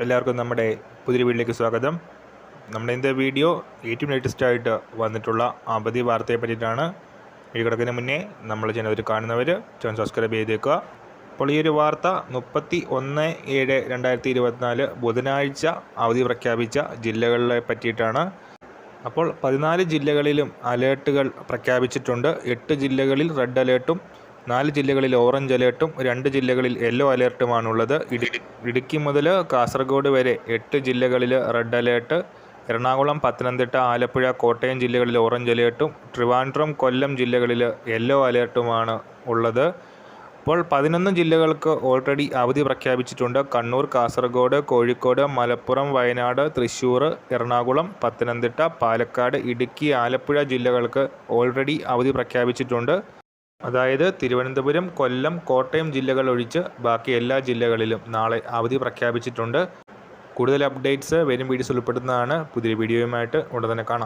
എല്ലാവർക്കും നമ്മുടെ പുതിയ വീഡിയോയിലേക്ക് സ്വാഗതം. നമ്മുടെ ഇന്നത്തെ വീഡിയോ ഏറ്റവും ലേറ്റസ്റ്റ് ആയിട്ട് വന്നിട്ടുള്ള അവധി വാർത്തയെ പറ്റിയിട്ടാണ്. വീഡിയോ കിടക്കുന്നതിന് മുന്നേ നമ്മൾ ചാനൽ കാണുന്നവർ ചാനൽ സബ്സ്ക്രൈബ് ചെയ്തേക്കുക. അപ്പോൾ ഈ ഒരു വാർത്ത 31/7/2024 ബുധനാഴ്ച അവധി പ്രഖ്യാപിച്ച ജില്ലകളെ പറ്റിയിട്ടാണ്. അപ്പോൾ 14 ജില്ലകളിലും അലേർട്ടുകൾ പ്രഖ്യാപിച്ചിട്ടുണ്ട്. 8 ജില്ലകളിൽ റെഡ് അലേർട്ടും 4 ജില്ലകളിൽ ഓറഞ്ച് അലേർട്ടും 2 ജില്ലകളിൽ യെല്ലോ അലേർട്ടുമാണുള്ളത്. ഇടുക്കി മുതൽ കാസർഗോഡ് വരെ 8 ജില്ലകളിൽ റെഡ് അലേർട്ട്, എറണാകുളം, പത്തനംതിട്ട, ആലപ്പുഴ, കോട്ടയം ജില്ലകളിൽ ഓറഞ്ച് അലേർട്ടും ട്രിവാൻഡ്രം, കൊല്ലം ജില്ലകളിൽ യെല്ലോ അലേർട്ടുമാണ് ഉള്ളത്. അപ്പോൾ 11 ജില്ലകൾക്ക് ഓൾറെഡി അവധി പ്രഖ്യാപിച്ചിട്ടുണ്ട്. കണ്ണൂർ, കാസർഗോഡ്, കോഴിക്കോട്, മലപ്പുറം, വയനാട്, തൃശ്ശൂർ, എറണാകുളം, പത്തനംതിട്ട, പാലക്കാട്, ഇടുക്കി, ആലപ്പുഴ ജില്ലകൾക്ക് ഓൾറെഡി അവധി പ്രഖ്യാപിച്ചിട്ടുണ്ട്. അതായത് തിരുവനന്തപുരം, കൊല്ലം, കോട്ടയം ജില്ലകൾ ഒഴിച്ച് ബാക്കി എല്ലാ ജില്ലകളിലും നാളെ അവധി പ്രഖ്യാപിച്ചിട്ടുണ്ട്. കൂടുതൽ അപ്ഡേറ്റ്സ് വരും വീഡിയോസ് ഉൾപ്പെടുന്നതാണ്. പുതിയ വീഡിയോയുമായിട്ട് ഉടൻ തന്നെ കാണാം.